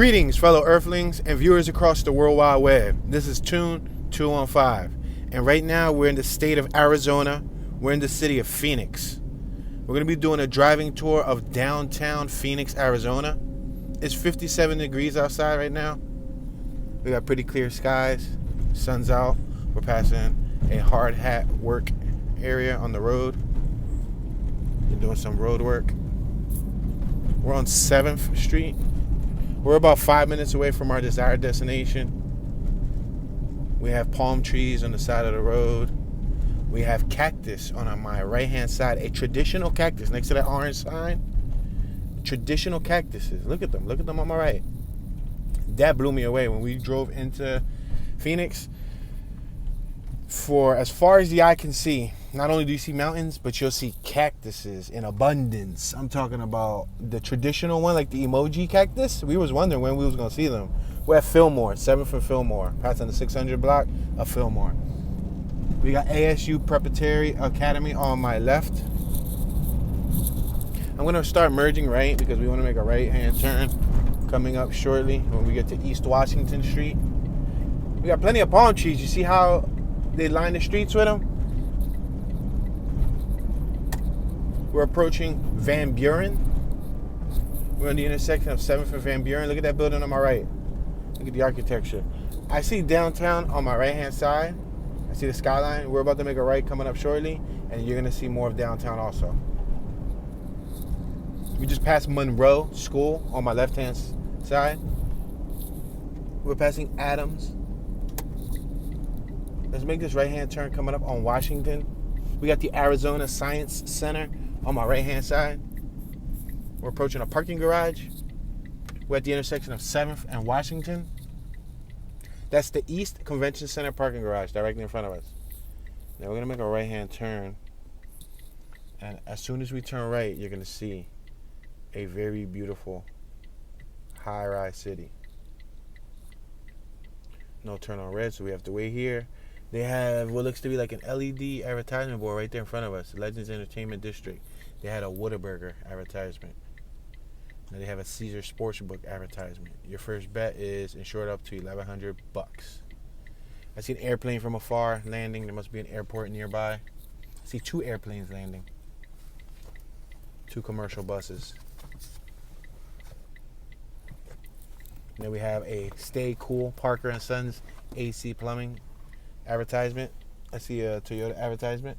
Greetings, fellow Earthlings and viewers across the World Wide Web. This is Tune 215, and right now we're in the state of Arizona. We're in the city of Phoenix. We're going to be doing a driving tour of downtown Phoenix, Arizona. It's 57 degrees outside right now. We got pretty clear skies. Sun's out. We're passing a hard hat work area on the road. We're doing some road work. We're on 7th Street. We're about 5 minutes away from our desired destination. We have palm trees on the side of the road. We have cactus on my right-hand side, a traditional cactus next to that orange sign. Traditional cactuses. Look at them. Look at them on my right. That blew me away when we drove into Phoenix. For as far as the eye can see, not only do you see mountains, but you'll see cactuses in abundance. I'm talking about the traditional one, like the emoji cactus. We was wondering when we was going to see them. We're at Fillmore, 7th and Fillmore, passing the 600 block of Fillmore. We got ASU Preparatory Academy on my left. I'm going to start merging right because we want to make a right-hand turn coming up shortly when we get to East Washington Street. We got plenty of palm trees. You see how they line the streets with them? We're approaching Van Buren. We're on the intersection of 7th and Van Buren. Look at that building on my right. Look at the architecture. I see downtown on my right-hand side. I see the skyline. We're about to make a right coming up shortly, and you're going to see more of downtown also. We just passed Monroe School on my left-hand side. We're passing Adams. Let's make this right-hand turn coming up on Washington. We got the Arizona Science Center on my right-hand side. We're approaching a parking garage. We're at the intersection of 7th and Washington. That's the East Convention Center parking garage directly in front of us. Now we're going to make a right-hand turn. And as soon as we turn right, you're going to see a very beautiful high-rise city. No turn on red, so we have to wait here. They have what looks to be like an LED advertisement board right there in front of us. Legends Entertainment District. They had a Whataburger advertisement. Now they have a Caesar Sportsbook advertisement. Your first bet is insured up to $1,100. I see an airplane from afar landing. There must be an airport nearby. I see 2 airplanes landing. 2 commercial buses. And then we have a Stay Cool Parker and Sons AC Plumbing advertisement. I see a Toyota advertisement.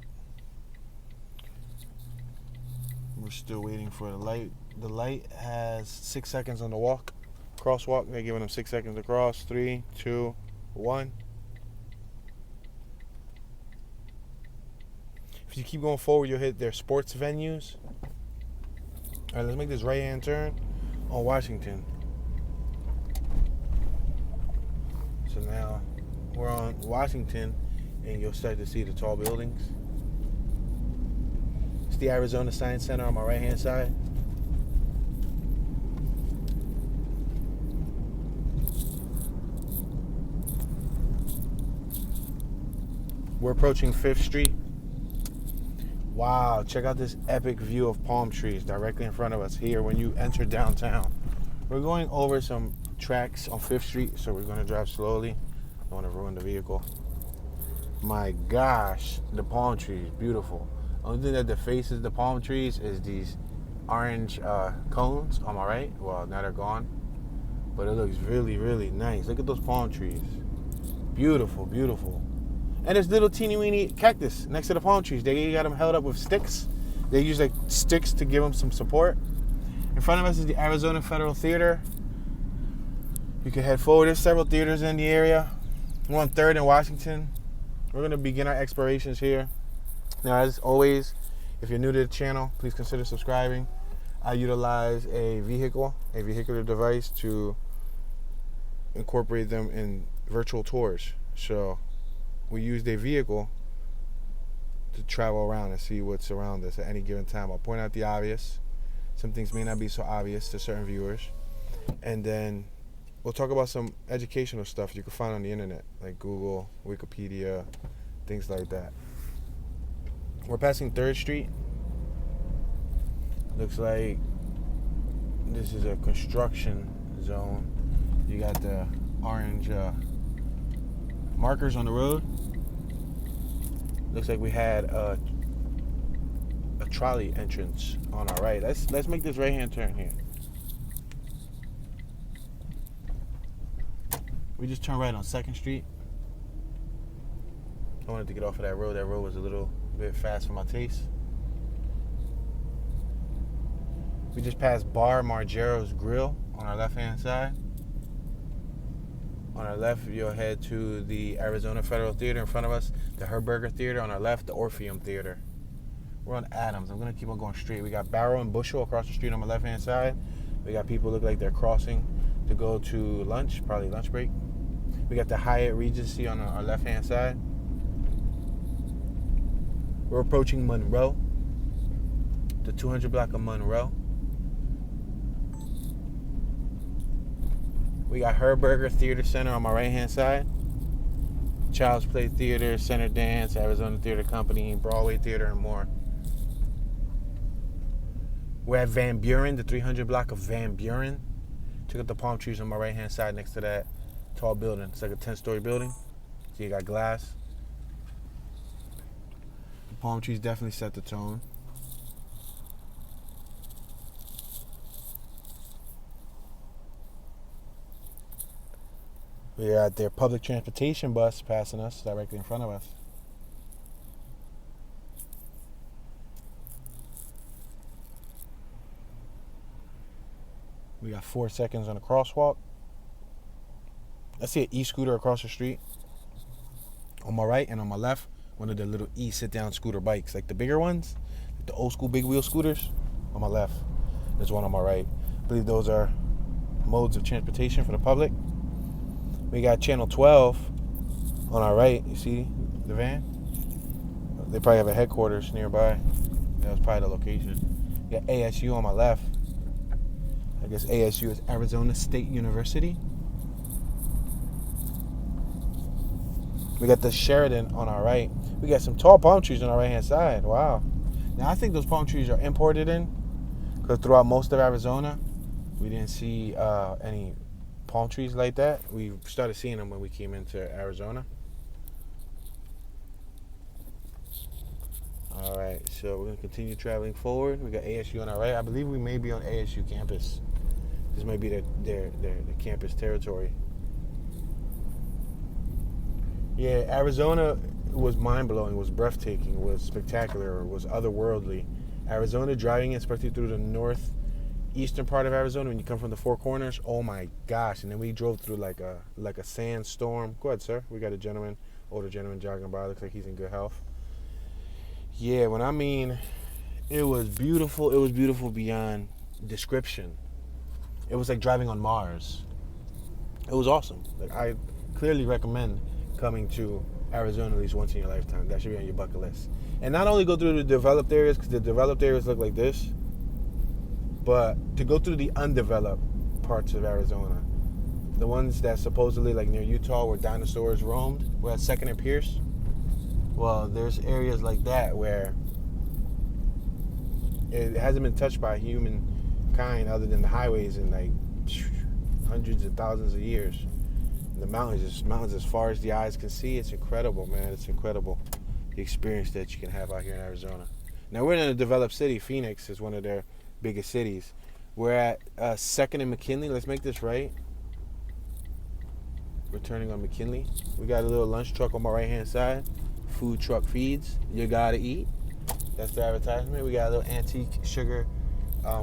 We're still waiting for the light. The light has 6 seconds on the crosswalk. They're giving them 6 seconds to cross. 3, 2, 1. If you keep going forward, you'll hit their sports venues. All right, let's make this right-hand turn on Washington. So now we're on Washington, and you'll start to see the tall buildings. It's the Arizona Science Center on my right-hand side. We're approaching 5th Street. Wow, check out this epic view of palm trees directly in front of us here when you enter downtown. We're going over some tracks on 5th Street, so we're going to drive slowly. I don't want to ruin the vehicle. My gosh, the palm trees, beautiful. Only thing that defaces the palm trees is these orange cones on my right. Well, now they're gone, but it looks really, really nice. Look at those palm trees. Beautiful, beautiful. And there's little teeny weeny cactus next to the palm trees. They got them held up with sticks. They use like sticks to give them some support. In front of us is the Arizona Federal Theater. You can head forward. There's several theaters in the area. We're on 3rd and Washington. We're going to begin our explorations here. Now, as always, if you're new to the channel, please consider subscribing. I utilize a vehicular device to incorporate them in virtual tours. So we used a vehicle to travel around and see what's around us at any given time. I'll point out the obvious. Some things may not be so obvious to certain viewers. And then we'll talk about some educational stuff you can find on the internet, like Google, Wikipedia, things like that. We're passing 3rd Street. Looks like this is a construction zone. You got the orange markers on the road. Looks like we had a trolley entrance on our right. Let's make this right-hand turn here. We just turned right on 2nd Street. I wanted to get off of that road. That road was a little bit fast for my taste. We just passed Bar Margero's Grill on our left-hand side. On our left, you'll head to the Arizona Federal Theater in front of us, the Herberger Theater on our left, the Orpheum Theater. We're on Adams. I'm going to keep on going straight. We got Barrow and Bushel across the street on my left-hand side. We got people look like they're crossing to go to lunch, probably lunch break. We got the Hyatt Regency on our left-hand side. We're approaching Monroe, the 200 block of Monroe. We got Herberger Theater Center on my right-hand side. Child's Play Theater, Center Dance, Arizona Theater Company, Broadway Theater, and more. We're at Van Buren, the 300 block of Van Buren. Check out the palm trees on my right-hand side next to that tall building. It's like a 10-story building. So you got glass. The palm trees definitely set the tone. We're at their public transportation bus passing us directly in front of us. We got 4 seconds on the crosswalk. I see an e-scooter across the street. On my right and on my left, one of the little e-sit-down scooter bikes, like the bigger ones, like the old school big wheel scooters. On my left, there's one on my right. I believe those are modes of transportation for the public. We got Channel 12 on our right. You see the van? They probably have a headquarters nearby. That was probably the location. We got ASU on my left. I guess ASU is Arizona State University. We got the Sheridan on our right. We got some tall palm trees on our right-hand side. Wow. Now, I think those palm trees are imported in, because throughout most of Arizona, we didn't see any palm trees like that. We started seeing them when we came into Arizona. All right, so we're going to continue traveling forward. We got ASU on our right. I believe we may be on ASU campus. This might be their campus territory. Yeah, Arizona was mind-blowing, was breathtaking, was spectacular, was otherworldly. Arizona, driving, especially through the northeastern part of Arizona, when you come from the Four Corners, oh my gosh. And then we drove through like a sandstorm. Go ahead, sir. We got a gentleman, older gentleman jogging by. Looks like he's in good health. Yeah, when I mean it was beautiful beyond description. It was like driving on Mars. It was awesome. Like, I clearly recommend coming to Arizona at least once in your lifetime. That should be on your bucket list. And not only go through the developed areas, because the developed areas look like this, but to go through the undeveloped parts of Arizona. The ones that supposedly, like near Utah, where dinosaurs roamed. We're at 2nd and Pierce. Well, there's areas like that where it hasn't been touched by humankind other than the highways in like hundreds of thousands of years. And the mountains as far as the eyes can see. It's incredible, man. It's incredible, the experience that you can have out here in Arizona. Now, we're in a developed city. Phoenix is one of their biggest cities. We're at 2nd and McKinley. Let's make this right. We're turning on McKinley. We got a little lunch truck on my right-hand side. Food truck feeds. You gotta eat. That's the advertisement. We got a little antique sugar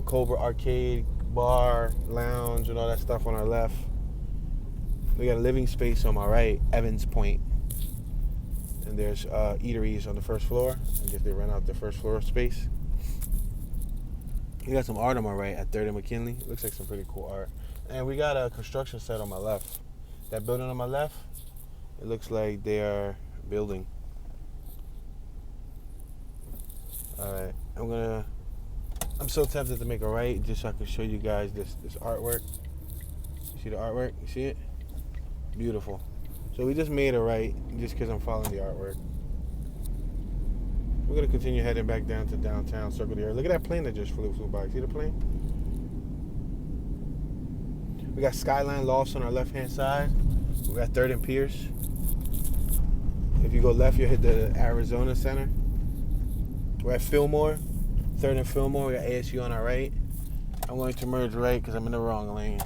Cobra arcade, bar, lounge, and all that stuff on our left. We got a living space on my right, Evans Point. And there's eateries on the first floor. I guess they rent out the first floor space. We got some art on my right at 3rd and McKinley. Looks like some pretty cool art. And we got a construction site on my left. That building on my left, it looks like they are building. Alright, I'm so tempted to make a right just so I can show you guys this artwork. You see the artwork? You see it? Beautiful. So we just made a right just because I'm following the artwork. We're going to continue heading back down to downtown, circle the area. Look at that plane that just flew by. See the plane? We got Skyline Lofts on our left-hand side. We got 3rd and Pierce. If you go left, you'll hit the Arizona Center. We're at Fillmore, 3rd and Fillmore. We got ASU on our right. I'm going to merge right because I'm in the wrong lane.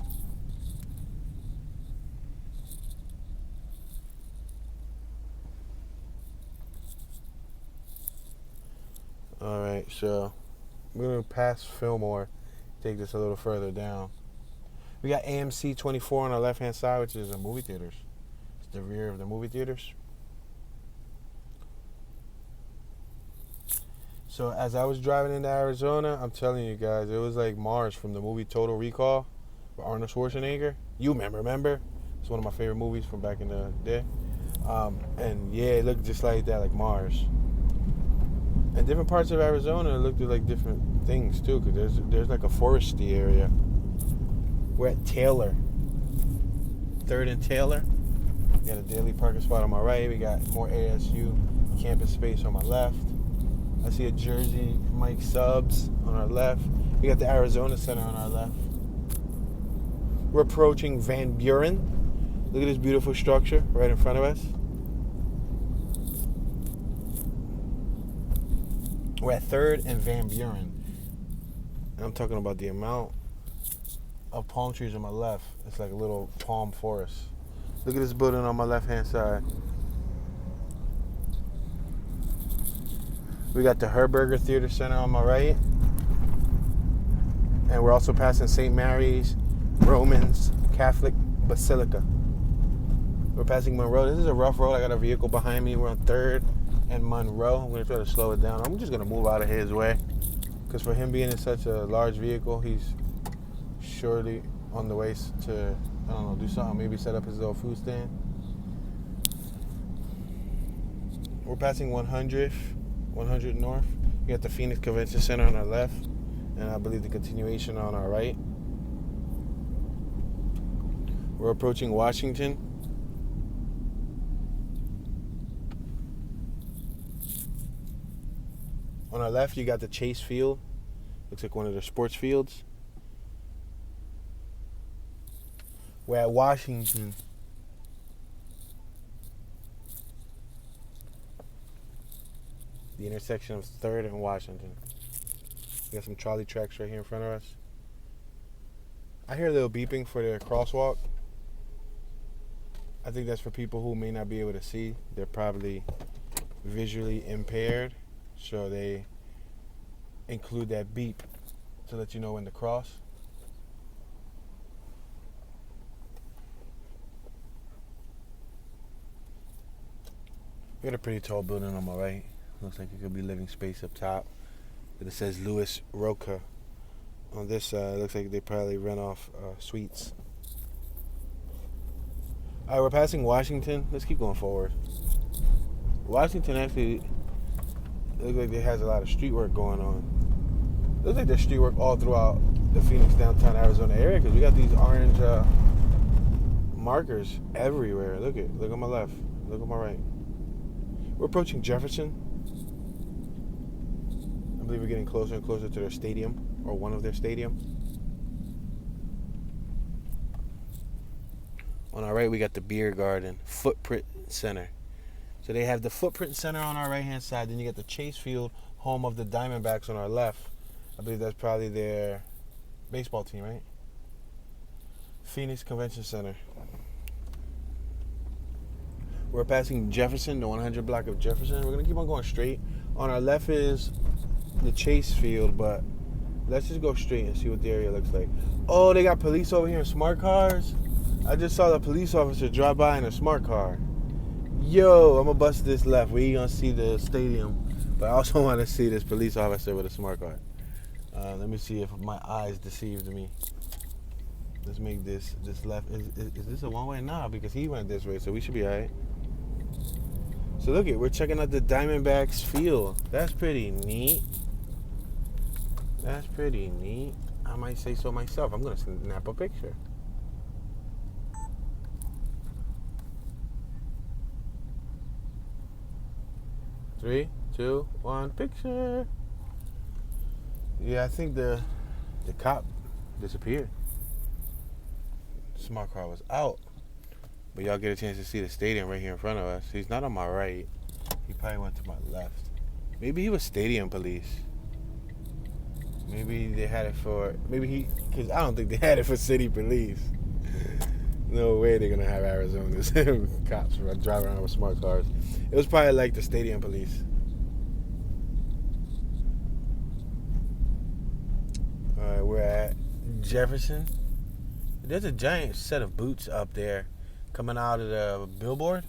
Alright, so we're going to pass Fillmore, take this a little further down. We got AMC 24 on our left-hand side, which is the movie theaters. It's the rear of the movie theaters. So as I was driving into Arizona, I'm telling you guys, it was like Mars from the movie Total Recall with Arnold Schwarzenegger. You remember? It's one of my favorite movies from back in the day. And yeah, it looked just like that, like Mars. And different parts of Arizona looked like different things too, because there's like a foresty area. We're at Taylor, 3rd and Taylor. We got a daily parking spot on my right. We got more ASU campus space on my left. I see a Jersey Mike Subs on our left. We got the Arizona Center on our left. We're approaching Van Buren. Look at this beautiful structure right in front of us. We're at 3rd and Van Buren. And I'm talking about the amount of palm trees on my left. It's like a little palm forest. Look at this building on my left-hand side. We got the Herberger Theater Center on my right. And we're also passing St. Mary's Romans Catholic Basilica. We're passing Monroe. This is a rough road. I got a vehicle behind me. We're on 3rd and Monroe. I'm going to try to slow it down. I'm just going to move out of his way. Because for him being in such a large vehicle, he's surely on the way to, I don't know, do something. Maybe set up his little food stand. We're passing 100 North. We got the Phoenix Convention Center on our left, and I believe the continuation on our right. We're approaching Washington. On our left, you got the Chase Field. Looks like one of the sports fields. We're at Washington. The intersection of 3rd and Washington. We got some trolley tracks right here in front of us. I hear a little beeping for the crosswalk. I think that's for people who may not be able to see. They're probably visually impaired, so they include that beep to let you know when to cross. We got a pretty tall building on my right. Looks like it could be living space up top. But it says Louis Roca. On this side, it looks like they probably rent off suites. All right, we're passing Washington. Let's keep going forward. Washington actually looks like it has a lot of street work going on. Looks like there's street work all throughout the Phoenix downtown Arizona area because we got these orange markers everywhere. Look on my left. Look on my right. We're approaching Jefferson. I believe we're getting closer and closer to their stadium, or one of their stadiums. On our right, we got the Beer Garden Footprint Center. So they have the Footprint Center on our right-hand side. Then you got the Chase Field, home of the Diamondbacks, on our left. I believe that's probably their baseball team, right? Phoenix Convention Center. We're passing Jefferson, the 100 block of Jefferson. We're going to keep on going straight. On our left is the Chase Field, but let's just go straight and see what the area looks like. Oh, they got police over here in smart cars. I just saw the police officer drive by in a smart car. Yo, I'm going to bust this left. We going to see the stadium, but I also want to see this police officer with a smart car. Let me see if my eyes deceived me. Let's make this left. Is this a one-way? Nah, because he went this way, so we should be all right. So look we're checking out the Diamondbacks field. That's pretty neat. That's pretty neat. I might say so myself. I'm going to snap a picture. Three, two, one, picture. Yeah, I think the cop disappeared. Smart car was out. But y'all get a chance to see the stadium right here in front of us. He's not on my right. He probably went to my left. Maybe he was stadium police. Maybe they had it for... Because I don't think they had it for city police. No way they're going to have Arizona's cops driving around with smart cars. It was probably like the stadium police. Alright, we're at Jefferson. There's a giant set of boots up there coming out of the billboard.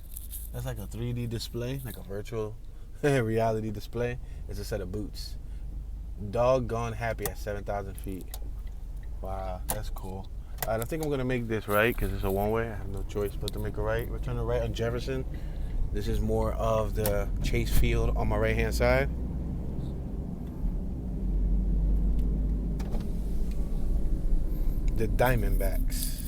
That's like a 3D display, like a virtual reality display. It's a set of boots. Doggone happy at 7,000 feet. Wow, that's cool. Alright, I think I'm going to make this right because it's a one-way. I have no choice but to make a right. We're turning right on Jefferson. This is more of the Chase Field on my right-hand side. The Diamondbacks.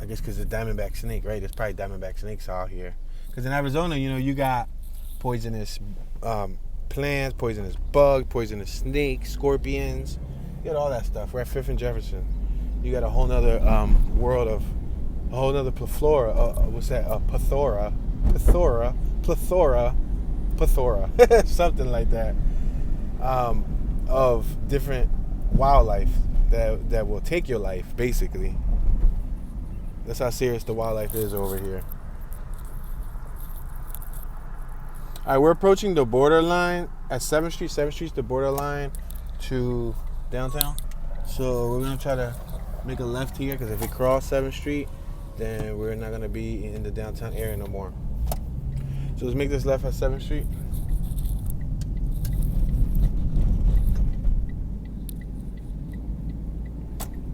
I guess because the Diamondback snake, right? There's probably Diamondback snakes out here. Because in Arizona, you got poisonous plants, poisonous bugs, poisonous snakes, scorpions. You got all that stuff. We're at 5th and Jefferson. You got a whole nother world of, a whole nother plethora. What's that? Plethora, something like that. Of different wildlife that will take your life, basically. That's how serious the wildlife is over here. All right, we're approaching the borderline at 7th Street. 7th Street's the borderline to downtown. So we're going to try to make a left here because if we cross 7th Street, then we're not going to be in the downtown area no more. So let's make this left at 7th Street.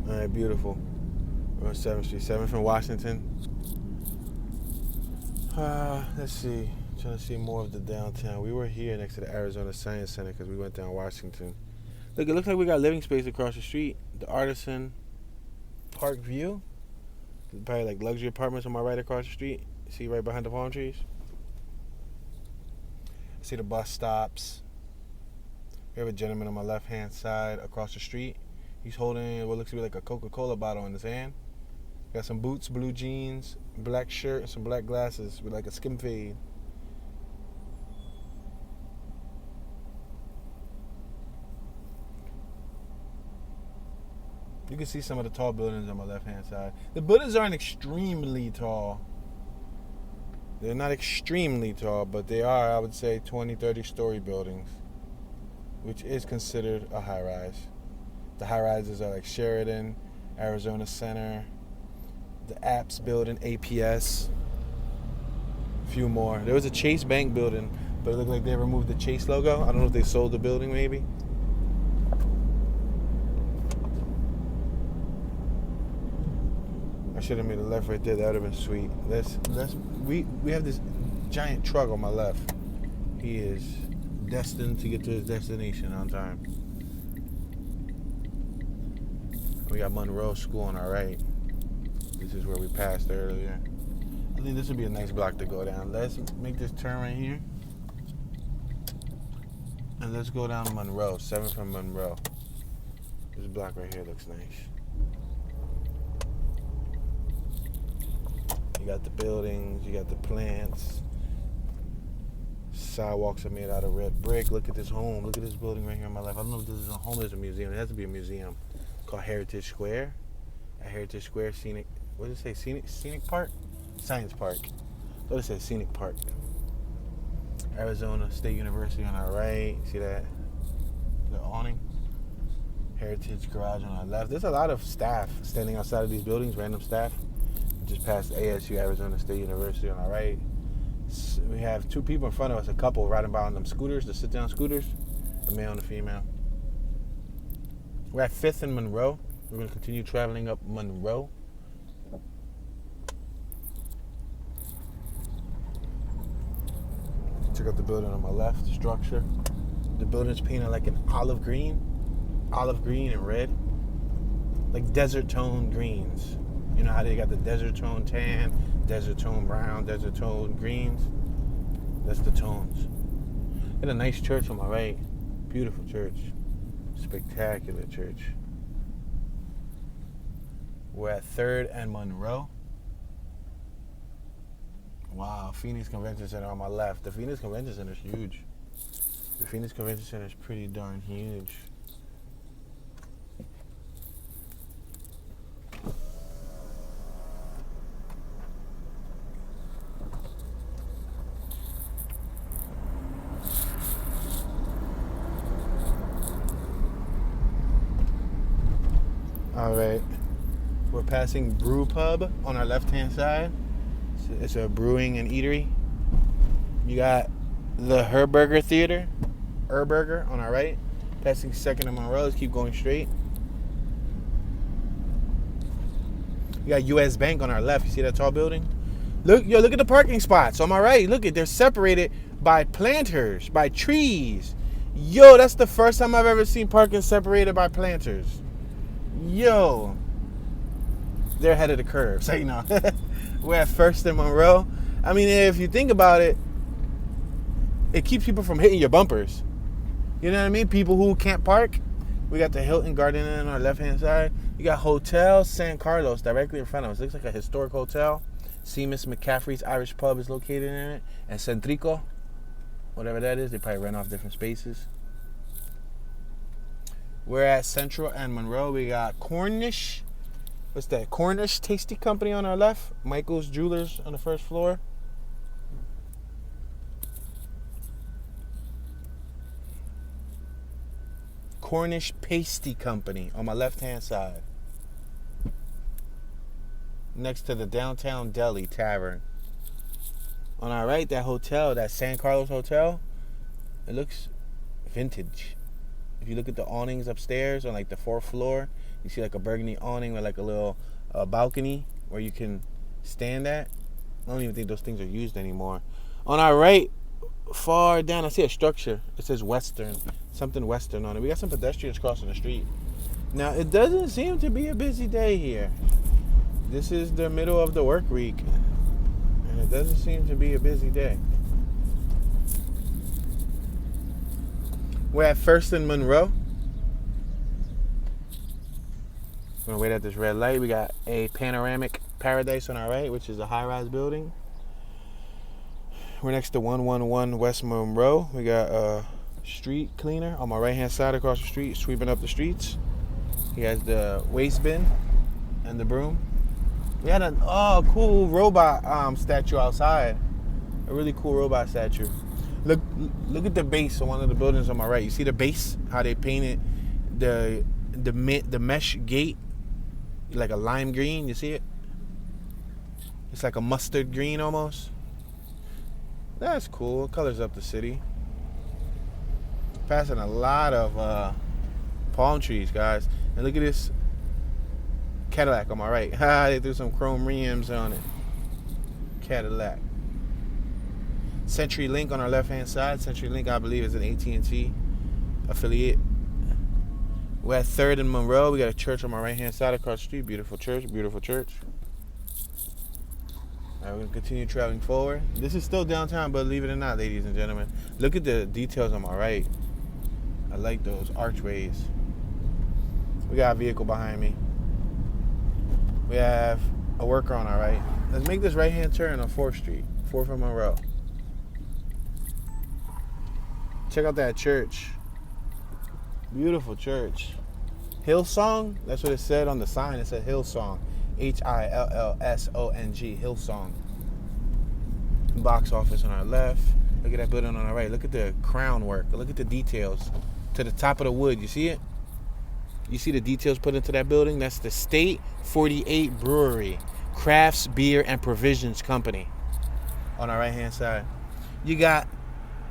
All right, beautiful. We're on 7th Street, 7th and Washington. Let's see. Trying to see more of the downtown. We were here next to the Arizona Science Center because we went down Washington. Look, it looks like we got living space across the street. The Artisan Park View. Probably like luxury apartments on my right across the street. See right behind the palm trees? I see the bus stops. We have a gentleman on my left-hand side across the street. He's holding what looks to be like a Coca-Cola bottle in his hand. Got some boots, blue jeans, black shirt, and some black glasses with like a skim fade. You can see some of the tall buildings on my left-hand side. The buildings aren't extremely tall. They're not extremely tall, but they are, I would say, 20, 30-story buildings, which is considered a high-rise. The high-rises are like Sheridan, Arizona Center, the Apps building, APS, a few more. There was a Chase Bank building, but it looked like they removed the Chase logo. I don't know if they sold the building, maybe. I should have made a left right there. That would have been sweet. We have this giant truck on my left. He is destined to get to his destination on time. We got Monroe School on our right. This is where we passed earlier. I think this would be a nice block to go down. Let's make this turn right here. And let's go down Monroe, 7th from Monroe. This block right here looks nice. You got the buildings, you got the plants. Sidewalks are made out of red brick. Look at this home. Look at this building right here on my left. I don't know if this is a home or it's a museum. It has to be a museum. It's called Heritage Square. At Heritage Square, Scenic, what does it say? Scenic Park? Science Park. What does it say? Scenic Park. Arizona State University on our right. See that? The awning. Heritage Garage on our left. There's a lot of staff standing outside of these buildings, random staff. Just past ASU, Arizona State University on our right. So we have two people in front of us, a couple riding by on them scooters, the sit-down scooters, a male and a female. We're at 5th and Monroe. We're going to continue traveling up Monroe. Check out the building on my left, the structure. The building's painted like an olive green and red, like desert tone greens. You know how they got the desert tone tan, desert tone brown, desert tone greens? That's the tones. Got a nice church on my right. Beautiful church. Spectacular church. We're at 3rd and Monroe. Wow, Phoenix Convention Center on my left. The Phoenix Convention Center is huge. The Phoenix Convention Center is pretty darn huge. All right, we're passing Brewpub on our left-hand side. It's a brewing and eatery. You got the Herberger Theater, Herberger on our right. Passing 2nd and Monroe. Let's keep going straight. You got U.S. Bank on our left. You see that tall building? Look at the parking spots on my right. Look they're separated by planters, by trees. Yo, that's the first time I've ever seen parking separated by planters. Yo, they're ahead of the curve. So, we're at 1st and Monroe. I mean, if you think about it, it keeps people from hitting your bumpers. You know what I mean? People who can't park. We got the Hilton Garden Inn on our left-hand side. You got Hotel San Carlos directly in front of us. Looks like a historic hotel. Seamus McCaffrey's Irish Pub is located in it. And Centrico, whatever that is, they probably rent off different spaces. We're at Central and Monroe. We got Cornish. What's that? Cornish Tasty Company on our left. Michael's Jewelers on the 1st floor. Cornish Pasty Company on my left-hand side. Next to the Downtown Deli Tavern. On our right, that hotel, that San Carlos Hotel, it looks vintage. If you look at the awnings upstairs on like the 4th floor, you see like a burgundy awning with like a little balcony where you can stand at. I don't even think those things are used anymore. On our right, far down, I see a structure. It says Western, something Western on it. We got some pedestrians crossing the street. Now, it doesn't seem to be a busy day here. This is the middle of the work week, and it doesn't seem to be a busy day. We're at 1st and Monroe. We're gonna wait at this red light. We got a panoramic paradise on our right, which is a high-rise building. We're next to 111 West Monroe. We got a street cleaner on my right-hand side across the street, sweeping up the streets. He has the waste bin and the broom. We had a cool robot statue outside. A really cool robot statue. Look at the base of one of the buildings on my right. You see the base? How they painted the mesh gate like a lime green. You see it? It's like a mustard green almost. That's cool. It colors up the city. Passing a lot of palm trees, guys. And look at this Cadillac on my right. They threw some chrome rims on it. Cadillac. CenturyLink on our left-hand side. CenturyLink, I believe, is an AT&T affiliate. We're at 3rd and Monroe. We got a church on my right-hand side across the street. Beautiful church, beautiful church. All right, we're going to continue traveling forward. This is still downtown, but believe it or not, ladies and gentlemen, look at the details on my right. I like those archways. We got a vehicle behind me. We have a worker on our right. Let's make this right-hand turn on 4th Street, 4th and Monroe. Check out that church. Beautiful church. Hillsong, that's what it said on the sign. It said Hillsong. Hillsong. Hillsong. Box office on our left. Look at that building on our right. Look at the crown work. Look at the details. To the top of the wood. You see it? You see the details put into that building? That's the State 48 Brewery, Crafts, Beer, and Provisions Company on our right-hand side. You got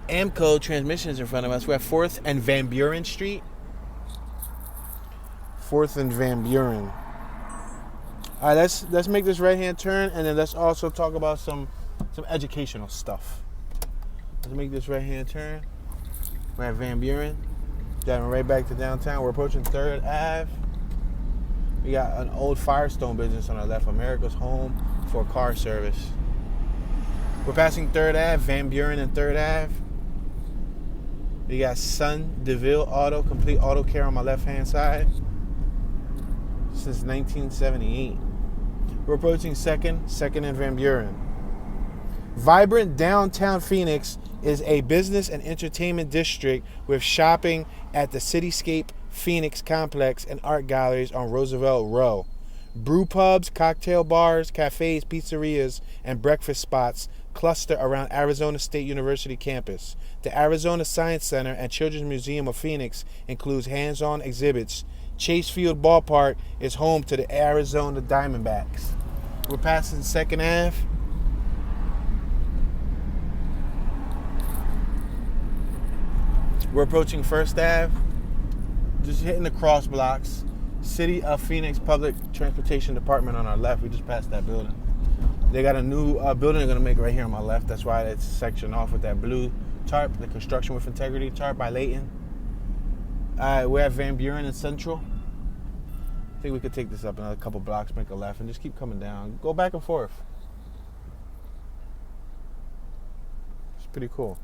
Amco Transmissions in front of us. We're at 4th and Van Buren Street. 4th and Van Buren. All right, let's make this right-hand turn, and then let's also talk about some educational stuff. Let's make this right-hand turn. We're at Van Buren. Driving right back to downtown. We're approaching 3rd Ave. We got an old Firestone business on our left, America's home for car service. We're passing 3rd Ave, Van Buren and 3rd Ave. We got Sun DeVille Auto, complete auto care on my left-hand side. since 1978. We're approaching Second and Van Buren. Vibrant downtown Phoenix is a business and entertainment district with shopping at the CityScape Phoenix complex and art galleries on Roosevelt Row. Brewpubs, cocktail bars, cafes, pizzerias, and breakfast spots cluster around Arizona State University campus. The Arizona Science Center and Children's Museum of Phoenix includes hands-on exhibits. Chase Field Ballpark is home to the Arizona Diamondbacks. We're passing 2nd Ave. We're approaching 1st Ave. Just hitting the cross blocks. City of Phoenix Public Transportation Department on our left. We just passed that building. They got a new building they're going to make right here on my left. That's why it's sectioned off with that blue tarp, the Construction with Integrity tarp by Layton. We're at Van Buren and Central. I think we could take this up another couple blocks, make a left, and just keep coming down. Go back and forth. It's pretty cool.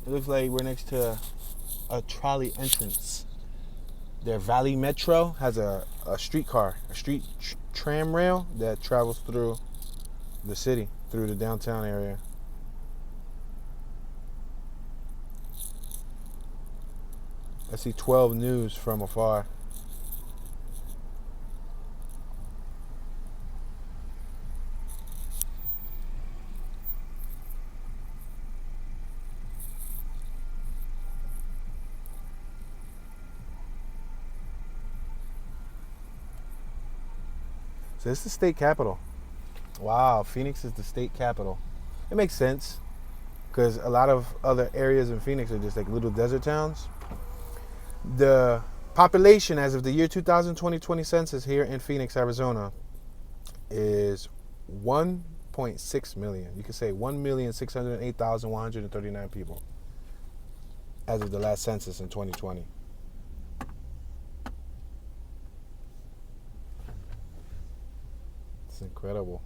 It looks like we're next to a trolley entrance. Their Valley Metro has a streetcar, a street tram rail that travels through the city, through the downtown area. I see 12 News from afar. So this is the state capital. Wow, Phoenix is the state capital. It makes sense because a lot of other areas in Phoenix are just like little desert towns. The population as of the year 2020 census here in Phoenix, Arizona is 1.6 million. You could say 1,608,139 people as of the last census in 2020. It's incredible.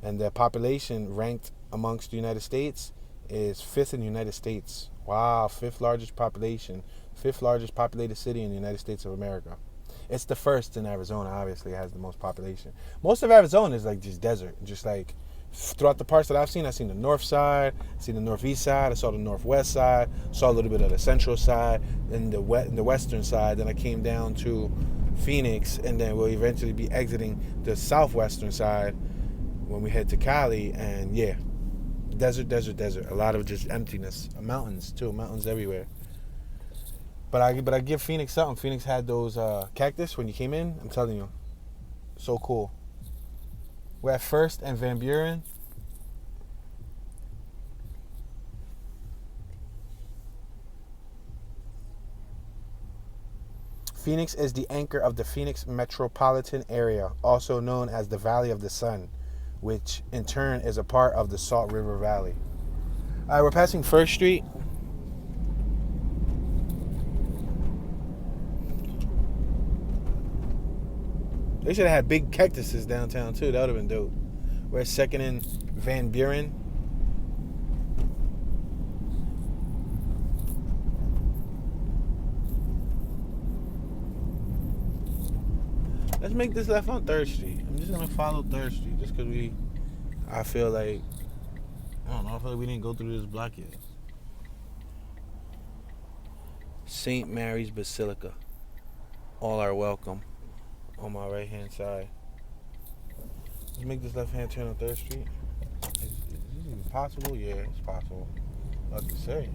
And the population ranked amongst the United States is 5th in the United States. Wow, 5th largest population, 5th largest populated city in the United States of America. It's the first in Arizona, obviously, it has the most population. Most of Arizona is like just desert, just like throughout the parts that I've seen the north side, I've seen the northeast side, I saw the northwest side, saw a little bit of the central side, and the western side. Then I came down to Phoenix, and then we'll eventually be exiting the southwestern side when we head to Cali. And yeah, desert. A lot of just emptiness. Mountains too, mountains everywhere. But I give Phoenix something. Phoenix had those cactus when you came in. I'm telling you, so cool. We're at 1st and Van Buren. Phoenix is the anchor of the Phoenix metropolitan area, also known as the Valley of the Sun, which in turn is a part of the Salt River Valley. All right, we're passing 1st Street. They should have had big cactuses downtown too. That would have been dope. We're at 2nd and Van Buren. Let's make this left on 3rd Street. I'm just gonna follow 3rd Street just because I feel like we didn't go through this block yet. St. Mary's Basilica. All are welcome. On my right hand side. Let's make this left hand turn on 3rd Street. Is this even possible? Yeah, it's possible. Like I say.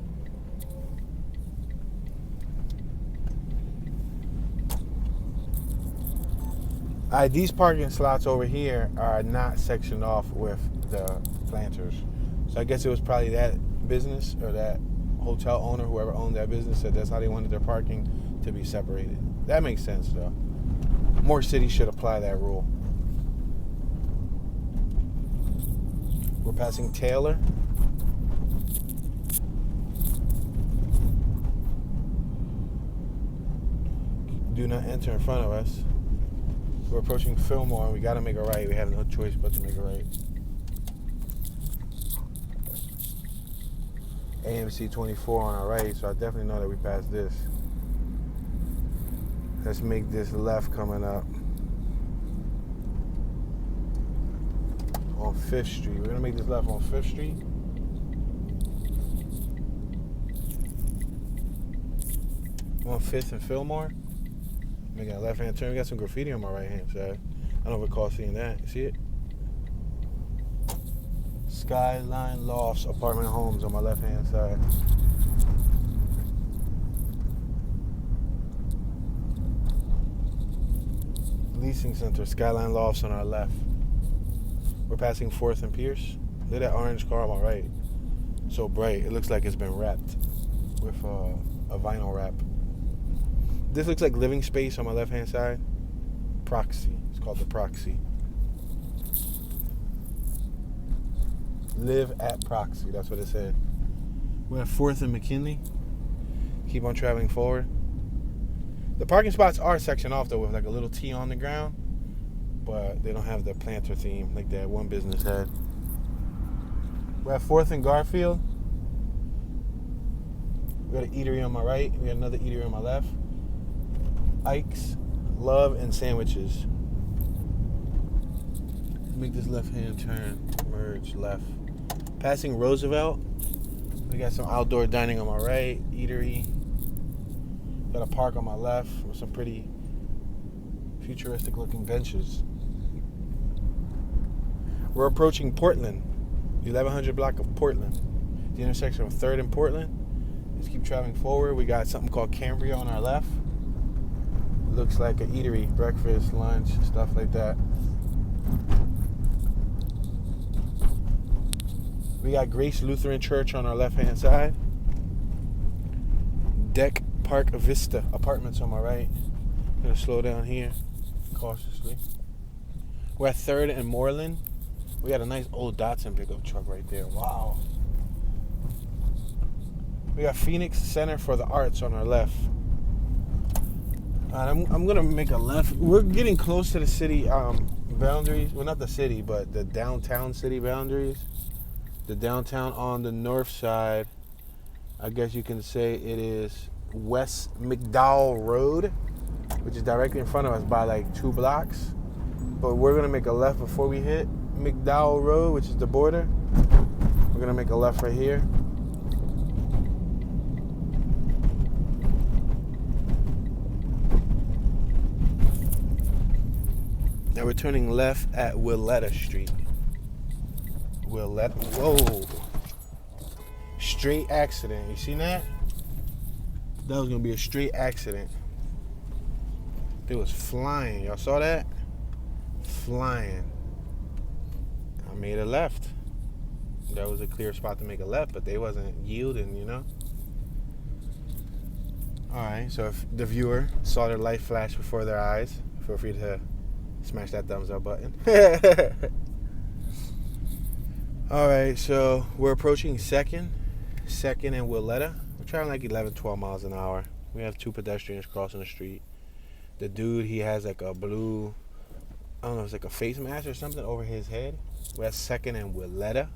These parking slots over here are not sectioned off with the planters. So I guess it was probably that business or that hotel owner, whoever owned that business, said that's how they wanted their parking to be separated. That makes sense though. More cities should apply that rule. We're passing Taylor. Do not enter in front of us. We're approaching Fillmore, and we got to make a right. We have no choice but to make a right. AMC 24 on our right, so I definitely know that we passed this. Let's make this left coming up on 5th Street. We're gonna make this left on 5th Street. On 5th and Fillmore. Making a left-hand turn. We got some graffiti on my right-hand side. I don't recall seeing that. You see it? Skyline Lofts apartment homes on my left-hand side. Leasing center, Skyline Lofts on our left. We're passing 4th and Pierce. Look at that orange car on my right. So bright. It looks like it's been wrapped with a vinyl wrap. This looks like living space on my left-hand side. Proxy. It's called the Proxy. Live at Proxy. That's what it said. We're at 4th and McKinley. Keep on traveling forward. The parking spots are sectioned off, though, with like a little T on the ground. But they don't have the planter theme like that one business had. We're at 4th and Garfield. We got an eatery on my right. We got another eatery on my left. Ike's Love and Sandwiches. Make this left-hand turn. Merge left. Passing Roosevelt. We got some outdoor dining on my right. Eatery. Got a park on my left with some pretty futuristic-looking benches. We're approaching Portland. The 1100 block of Portland. The intersection of 3rd and Portland. Let's keep traveling forward. We got something called Cambria on our left. Looks like an eatery, breakfast, lunch, stuff like that. We got Grace Lutheran Church on our left-hand side. Deck Park Vista Apartments on my right. I'm gonna slow down here cautiously. We're at 3rd and Moreland. We got a nice old Datsun pickup truck right there. Wow. We got Phoenix Center for the Arts on our left. I'm gonna make a left. We're getting close to the city boundaries. Well, not the city, but the downtown city boundaries. The downtown on the north side, I guess you can say it is West McDowell Road, which is directly in front of us by like 2 blocks. But we're gonna make a left before we hit McDowell Road, which is the border. We're gonna make a left right here. Now we're turning left at Willetta Street. Willetta, whoa. Straight accident. You seen that? That was gonna be a straight accident. It was flying. Y'all saw that? Flying. I made a left. That was a clear spot to make a left, but they wasn't yielding, you know? Alright, so if the viewer saw their light flash before their eyes, feel free to smash that thumbs up button. Alright, so we're approaching 2nd and Willetta. We're traveling like 11, 12 miles an hour. We have 2 pedestrians crossing the street. The dude, he has like a blue, I don't know, it's like a face mask or something over his head. We're at 2nd and Willetta.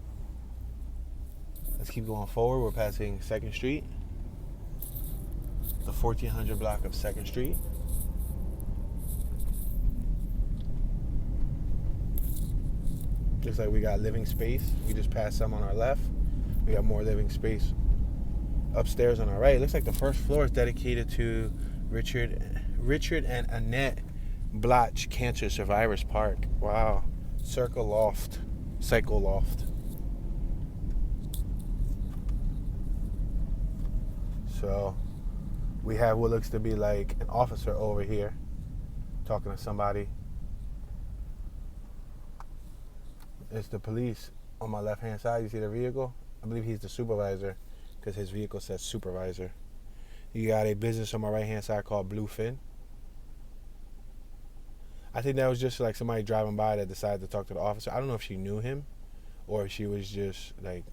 Let's keep going forward. We're passing 2nd Street. The 1400 block of 2nd Street. Looks like we got living space. We just passed some on our left. We got more living space upstairs on our right. It looks like the first floor is dedicated to Richard and Annette Bloch Cancer Survivors Park. Wow. Psycho Loft. So we have what looks to be like an officer over here talking to somebody. It's the police on my left-hand side. You see the vehicle? I believe he's the supervisor because his vehicle says supervisor. You got a business on my right-hand side called Bluefin. I think that was just like somebody driving by that decided to talk to the officer. I don't know if she knew him or if she was just like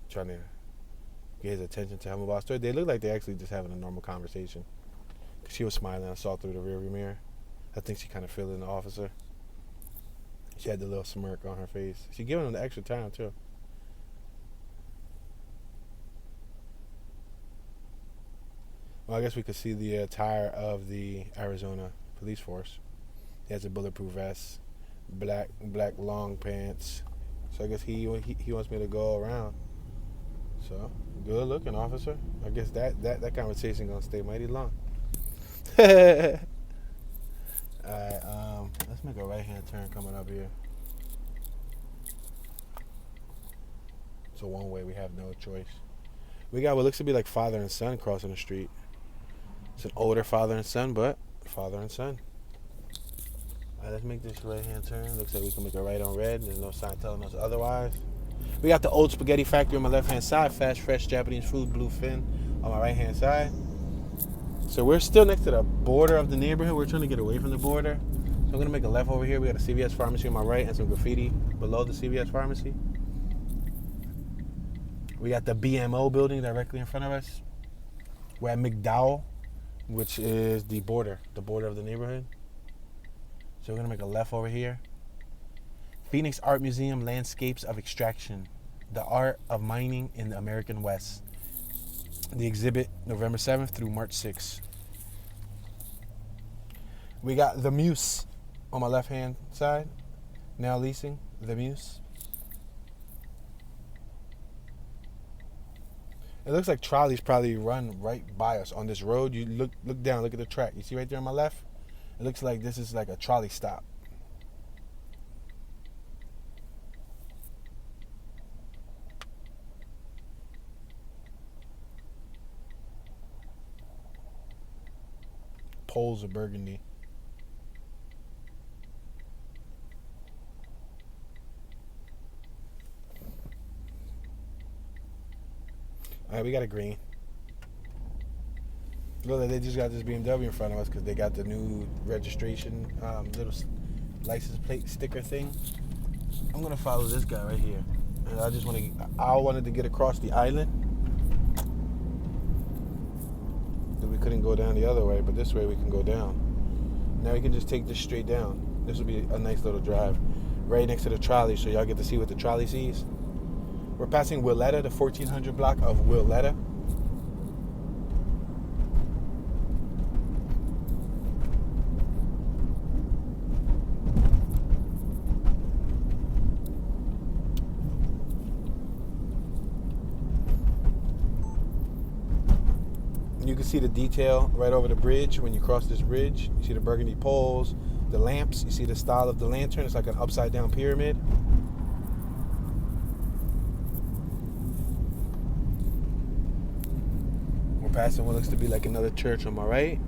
trying to get his attention to him about the story. They look like they're actually just having a normal conversation. She was smiling. I saw through the rearview mirror. I think she kind of filled in the officer. She had the little smirk on her face. She giving him the extra time too. Well, I guess we could see the attire of the Arizona police force. He has a bulletproof vest, black long pants. So I guess he wants me to go around. So good looking, officer. I guess that conversation gonna stay mighty long. All right, let's make a right hand turn coming up here. So one way, we have no choice. We got what looks to be like father and son crossing the street. It's an older father and son, but father and son. All right, let's make this right hand turn. Looks like we can make a right on red. There's no sign telling us otherwise. We got the old spaghetti factory on my left hand side. Fast, fresh Japanese food, Bluefin on my right hand side. So we're still next to the border of the neighborhood. We're trying to get away from the border. So I'm gonna make a left over here. We got a CVS pharmacy on my right and some graffiti below the CVS pharmacy. We got the BMO building directly in front of us. We're at McDowell, which is the border of the neighborhood. So we're gonna make a left over here. Phoenix Art Museum, Landscapes of Extraction, the art of mining in the American West. The exhibit November 7th through March 6th. We got the Muse on my left hand side. Now leasing the Muse. It looks like trolleys probably run right by us on this road. You look down, look at the track. You see right there on my left? It looks like this is like a trolley stop. Poles of burgundy. All right, we got a green. Look, they just got this BMW in front of us because they got the new registration little license plate sticker thing. I'm gonna follow this guy right here, and I wanted to get across the island. We couldn't go down the other way, but this way we can go down. Now we can just take this straight down. This will be a nice little drive right next to the trolley, so y'all get to see what the trolley sees. We're passing Willetta, the 1400 block of Willetta. You can see the detail right over the bridge when you cross this bridge. You see the burgundy poles, the lamps. You see the style of the lantern. It's like an upside down pyramid. We're passing what looks to be like another church on my right.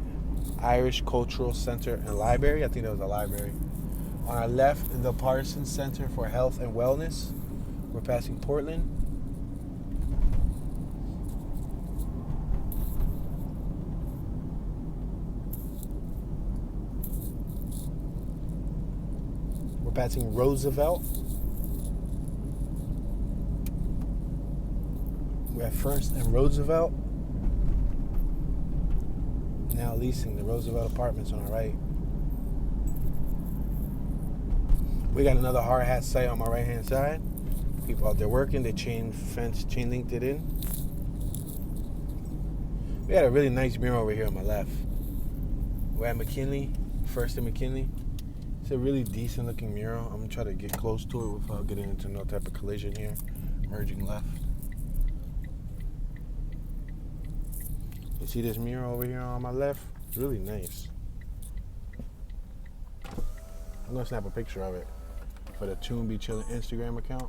Irish Cultural Center and Library. I think that was a library. On our left, the Parsons Center for Health and Wellness. We're passing Portland. Passing Roosevelt. We're at First and Roosevelt. Now leasing the Roosevelt Apartments on our right. We got another hard hat site on my right hand side. People out there working. They chain linked it in. We got a really nice mural over here on my left. We're at McKinley, First and McKinley. It's a really decent looking mural. I'm gonna try to get close to it without getting into no type of collision here. Merging left. You see this mural over here on my left? It's really nice. I'm gonna snap a picture of it for the Tune Be Chillin' Instagram account.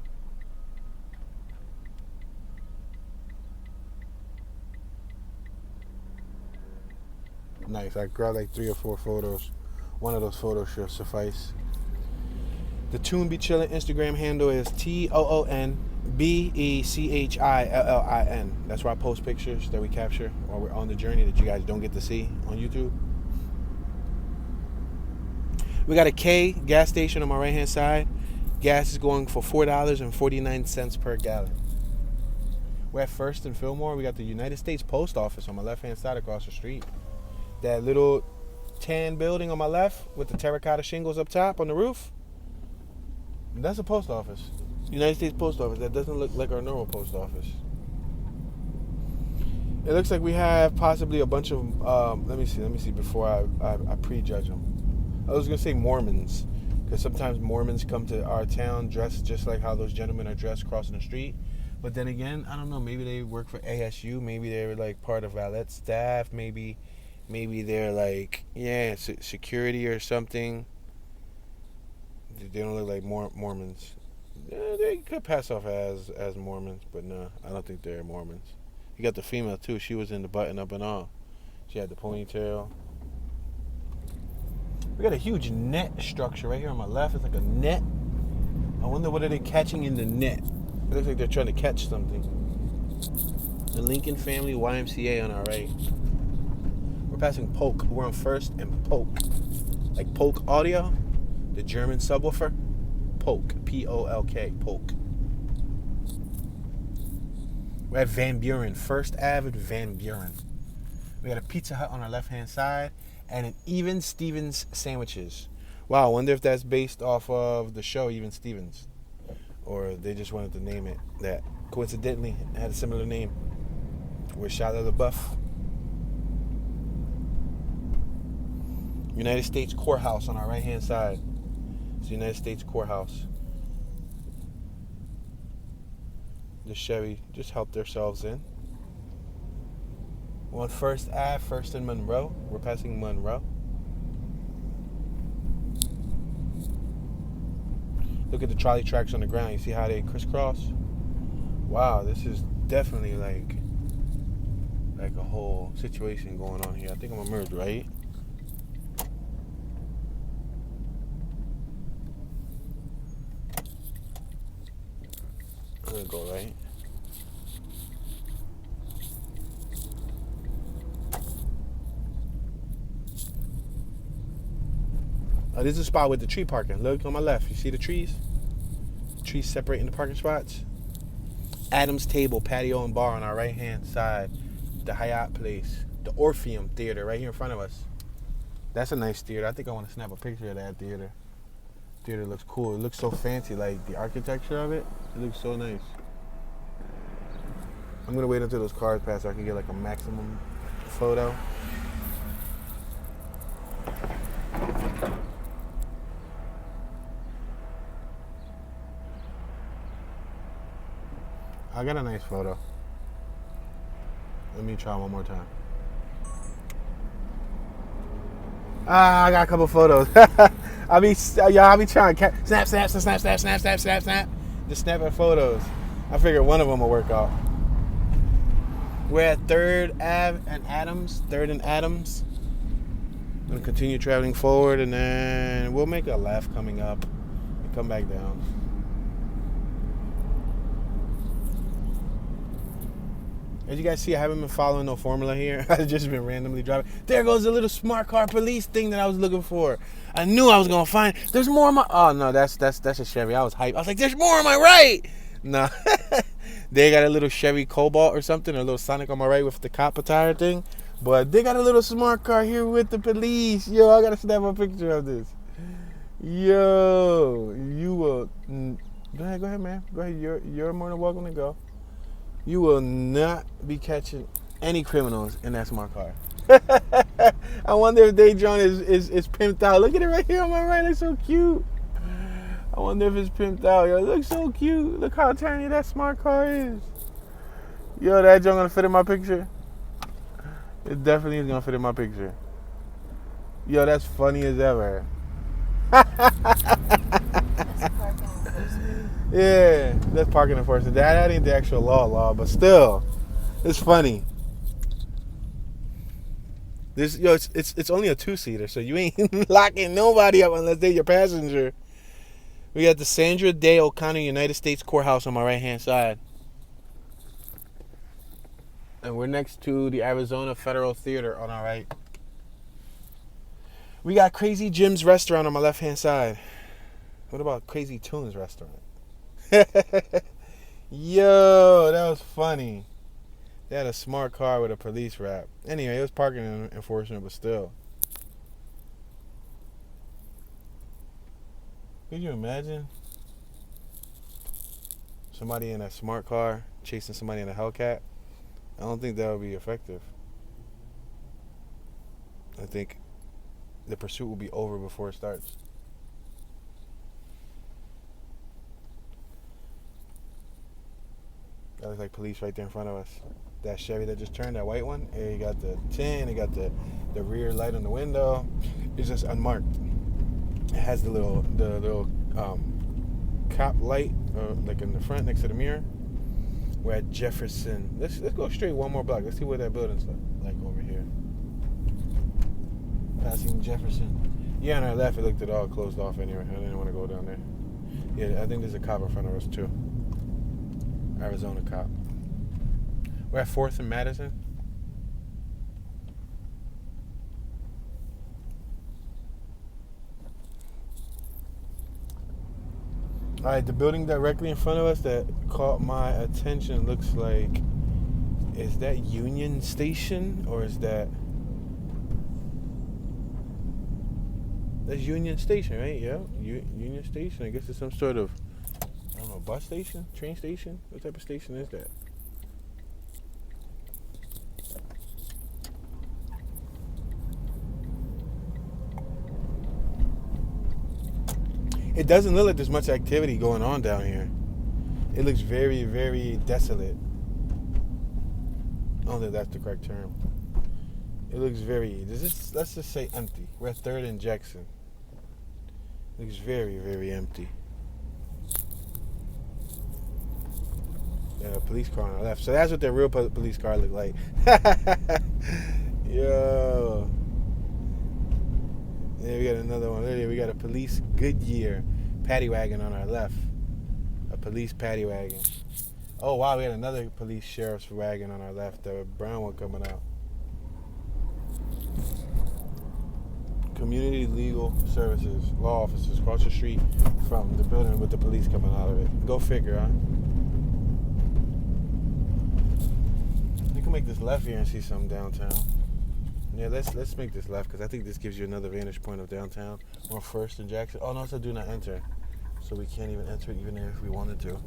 Nice. I grabbed like 3 or 4 photos. One of those photos should suffice. The Tune Be Chillin' Instagram handle is TOONBECHILLIN. That's where I post pictures that we capture while we're on the journey that you guys don't get to see on YouTube. We got a K gas station on my right hand side. Gas is going for $4.49 per gallon. We're at First and Fillmore. We got the United States Post Office on my left hand side across the street. That little tan building on my left with the terracotta shingles up top on the roof, that's a post office. United States Post Office. That doesn't look like our normal post office. It looks like we have possibly a bunch of, let me see before I prejudge them. I was going to say Mormons, because sometimes Mormons come to our town dressed just like how those gentlemen are dressed crossing the street. But then again, I don't know, maybe they work for ASU, maybe they're like part of valet staff, maybe they're like, security or something. They don't look like Mormons. They could pass off as Mormons, but no, I don't think they're Mormons. You got the female too. She was in the button up and all. She had the ponytail. We got a huge net structure right here on my left. It's like a net. I wonder what are they catching in the net. It looks like they're trying to catch something. The Lincoln Family YMCA on our right. We're passing Polk. We're on First and Polk. Like Polk Audio, the German subwoofer. Polk, P-O-L-K, Polk. We're at Van Buren, First Ave at Van Buren. We got a Pizza Hut on our left-hand side and an Even Stevens sandwiches. Wow, I wonder if that's based off of the show Even Stevens. Or they just wanted to name it that. Coincidentally, it had a similar name. We're Shia LaBeouf. United States Courthouse on our right-hand side. It's the United States Courthouse. The Chevy just helped themselves in. We're on First Ave, First and Monroe. We're passing Monroe. Look at the trolley tracks on the ground. You see how they crisscross? Wow, this is definitely like a whole situation going on here. I think I'm gonna merge right. I'm gonna go right. Oh, this is a spot with the tree parking. Look on my left. You see the trees? Trees separating the parking spots. Adams Table, Patio and Bar on our right-hand side. The Hyatt Place. The Orpheum Theater right here in front of us. That's a nice theater. I think I want to snap a picture of that theater. Theater looks cool. It looks so fancy, like the architecture of it. It looks so nice. I'm going to wait until those cars pass so I can get like a maximum photo. I got a nice photo. Let me try one more time. I got a couple photos. I be trying to snap. Just snapping photos. I figured one of them will work out. We're at 3rd Ave and Adams. 3rd and Adams. I'm gonna continue traveling forward, and then we'll make a left coming up and come back down. As you guys see, I haven't been following no formula here. I've just been randomly driving. There goes the little smart car police thing that I was looking for. I knew I was gonna find. There's more on my. Oh no, that's a Chevy. I was hyped. I was like, there's more on my right. No, they got a little Chevy Cobalt or something, or a little Sonic on my right with the cop attire thing. But they got a little smart car here with the police. Yo, I gotta snap a picture of this. Yo, you will. Go ahead, man. Go ahead. You're more than welcome to go. You will not be catching any criminals in that smart car. I wonder if Dajon is pimped out. Look at it right here on my right. It looks so cute. I wonder if it's pimped out. Yo, it looks so cute. Look how tiny that smart car is. Yo, that joint gonna fit in my picture? It definitely is gonna fit in my picture. Yo, that's funny as ever. Yeah, that's parking enforcement. That ain't the actual law, but still, it's funny. It's only a 2-seater, so you ain't locking nobody up unless they're your passenger. We got the Sandra Day O'Connor United States Courthouse on my right-hand side. And we're next to the Arizona Federal Theater on our right. We got Crazy Jim's Restaurant on my left-hand side. What about Crazy Tunes Restaurant? Yo, that was funny. They had a smart car with a police wrap. Anyway, it was parking enforcement, but still. Could you imagine? Somebody in a smart car chasing somebody in a Hellcat. I don't think that would be effective. I think the pursuit will be over before it starts. That looks like police right there in front of us. That Chevy that just turned, that white one. Yeah, you got the tin, you got the rear light on the window. It's just unmarked. It has the little cop light like in the front next to the mirror. We're at Jefferson. Let's go straight one more block. Let's see what that building's like over here. Passing Jefferson. Yeah, on our left, it looked it all closed off anyway. I didn't want to go down there. Yeah, I think there's a cop in front of us too. Arizona cop. We're at 4th and Madison. All right, the building directly in front of us that caught my attention looks like, is that Union Station or is that? That's Union Station, right? Yeah, Union Station. I guess it's some sort of, I don't know, bus station, train station. What type of station is that? It doesn't look like there's much activity going on down here. It looks very, very desolate. I don't think that's the correct term. It looks very, let's just say empty. We're at 3rd and Jackson. It looks very, very empty. Yeah, a police car on our left. So that's what the real police car looked like. Yo. Yeah, we got another one. There we got a police Goodyear paddy wagon on our left. A police paddy wagon. Oh, wow, we had another police sheriff's wagon on our left. The brown one coming out. Community Legal Services, law officers across the street from the building with the police coming out of it. Go figure, huh? You can make this left here and see something downtown. Yeah, let's make this left because I think this gives you another vantage point of downtown. We're 1st and Jackson. Oh no, it's a do not enter, so we can't even enter even if we wanted to.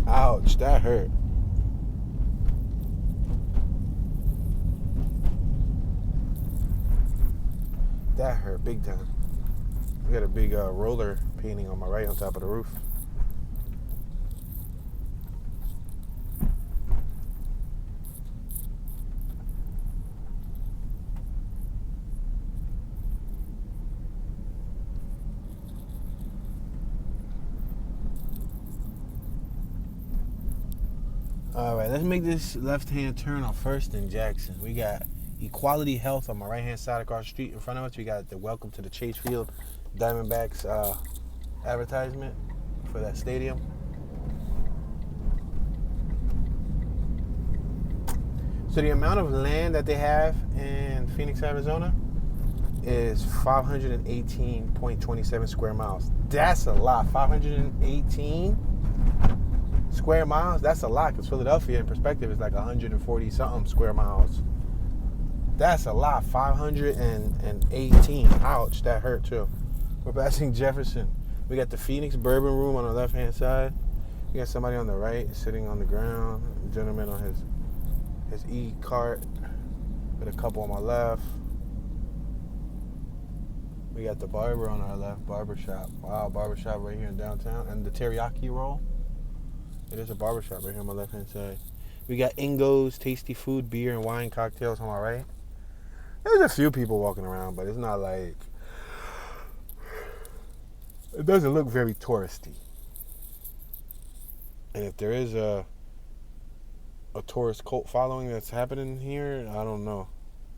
Ouch, that hurt. That hurt big time. We got a big roller painting on my right on top of the roof. All right, let's make this left-hand turn on 1st and Jackson. We got Equality Health on my right-hand side across the street. In front of us, we got the Welcome to the Chase Field Diamondbacks advertisement for that stadium. So the amount of land that they have in Phoenix, Arizona is 518.27 square miles. That's a lot. 518 square miles, that's a lot because Philadelphia in perspective is like 140 something square miles. That's a lot. 518. Ouch, that hurt too. We're passing Jefferson. We got the Phoenix Bourbon room on the left hand side. We got somebody on the right sitting on the ground. A gentleman on his e-cart with a couple on my left. We got the barber on our left, barbershop. Wow, barbershop right here in downtown. And the teriyaki roll. There's a barbershop right here on my left-hand side. We got Ingo's Tasty Food, Beer, and Wine Cocktails on my right. There's a few people walking around, but it's not like... It doesn't look very touristy. And if there is a tourist cult following that's happening here, I don't know.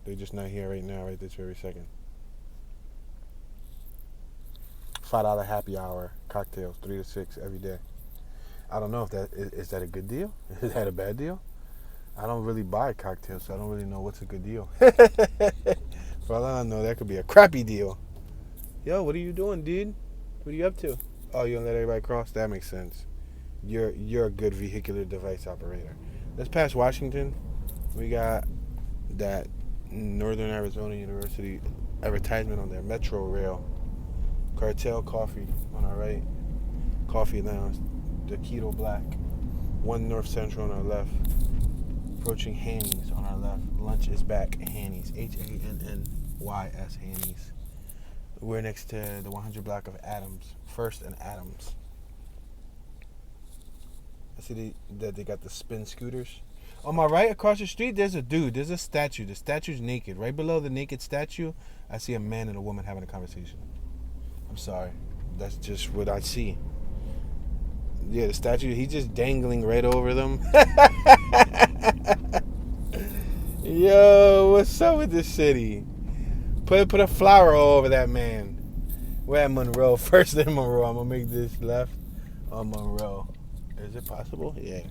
They're just not here right now, right this very second. $5 happy hour cocktails, 3 to 6 every day. I don't know if that is that a good deal? Is that a bad deal? I don't really buy cocktails, so I don't really know what's a good deal. For all I know, that could be a crappy deal. Yo, what are you doing, dude? What are you up to? Oh, you gonna let everybody cross? That makes sense. You're a good vehicular device operator. Let's pass Washington. We got that Northern Arizona University advertisement on their Metro Rail Cartel Coffee on our right. Coffee Lounge. The Keto Black. One North Central on our left. Approaching Hanny's on our left. Lunch is back. Hanny's. Hannys. Hanny's. We're next to the 100 block of Adams. First and Adams. I see that they got the spin scooters. On my right, across the street, there's a dude. There's a statue. The statue's naked. Right below the naked statue, I see a man and a woman having a conversation. I'm sorry. That's just what I see. Yeah, the statue, he's just dangling right over them. Yo, what's up with this city? Put a flower all over that man. We're at Monroe. First in Monroe. I'm going to make this left on Monroe. Is it possible? Yeah.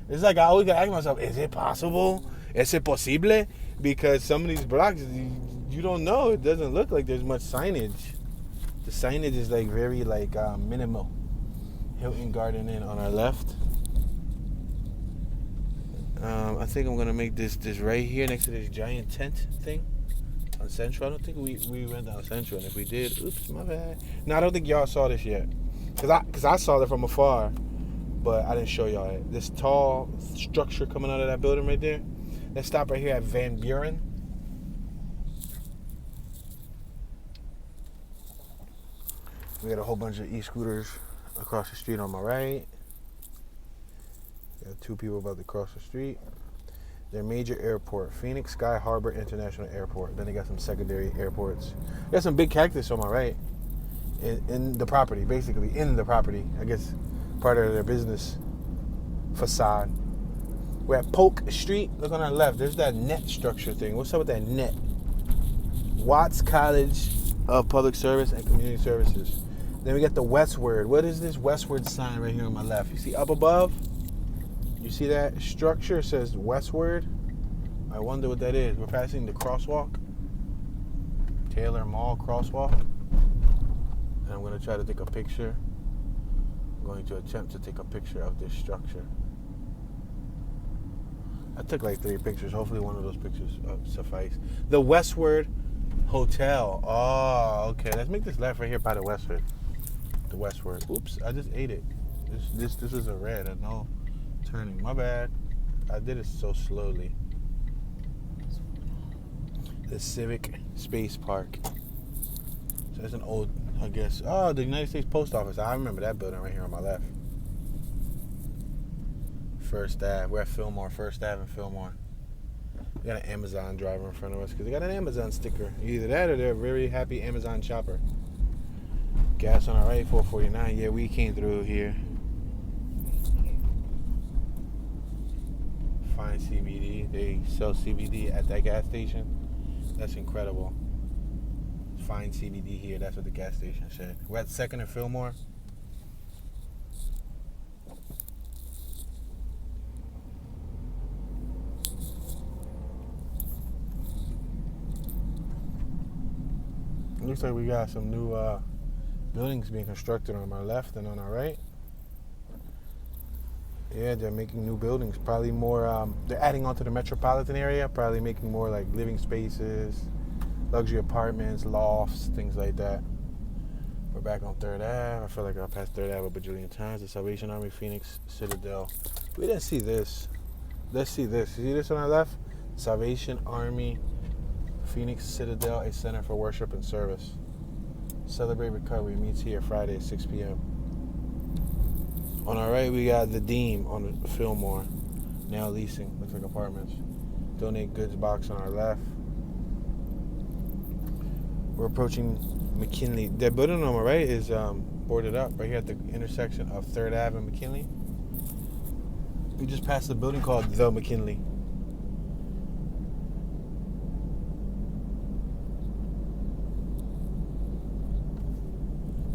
It's like I always got to ask myself, is it possible? ¿Es posible? Because some of these blocks, you don't know. It doesn't look like there's much signage. The signage is like very like minimal. Hilton Garden Inn on our left. I think I'm going to make this right here next to this giant tent thing on Central. I don't think we went down Central. And if we did, oops, my bad. No, I don't think y'all saw this yet. Because I saw it from afar. But I didn't show y'all it. This tall structure coming out of that building right there. Let's stop right here at Van Buren. We got a whole bunch of e-scooters across the street on my right. Got two people about to cross the street. Their major airport, Phoenix Sky Harbor International Airport. Then they got some secondary airports. They got some big cactus on my right. In the property, basically. In the property. I guess part of their business facade. We're at Polk Street. Look on our left. There's that net structure thing. What's up with that net? Watts College of Public Service and Community Services. Then we got the Westward. What is this Westward sign right here on my left? You see up above? You see that structure? It says Westward. I wonder what that is. We're passing the crosswalk. Taylor Mall crosswalk. And I'm going to try to take a picture. I'm going to attempt to take a picture of this structure. I took like 3 pictures. Hopefully one of those pictures suffice. The Westward Hotel. Oh, okay. Let's make this left right here by the Westward. The Westward. Oops, I just ate it. This is a red. I know. Turning. My bad. I did it so slowly. The Civic Space Park. So that's an old, I guess. Oh, the United States Post Office. I remember that building right here on my left. First Ave. We're at Fillmore. First Ave and Fillmore. We got an Amazon driver in front of us because they got an Amazon sticker. Either that or they're a very happy Amazon shopper. Gas on our right, 449. Yeah, we came through here. Fine CBD. They sell CBD at that gas station. That's incredible. Fine CBD here. That's what the gas station said. We're at 2nd and Fillmore. Looks like we got some new buildings being constructed on our left and on our right. Yeah, they're making new buildings. Probably more, they're adding on to the metropolitan area. Probably making more like living spaces, luxury apartments, lofts, things like that. We're back on 3rd Ave. I feel like I passed 3rd Ave a bajillion times. The Salvation Army Phoenix Citadel. We didn't see this. Let's see this. You see this on our left? Salvation Army Phoenix Citadel, a center for worship and service. Celebrate Recovery meets here Friday at 6 p.m. On our right, we got the Deem on Fillmore. Now leasing. Looks like apartments. Donate Goods box on our left. We're approaching McKinley. That building on my right is boarded up right here at the intersection of 3rd Ave and McKinley. We just passed the building called The McKinley.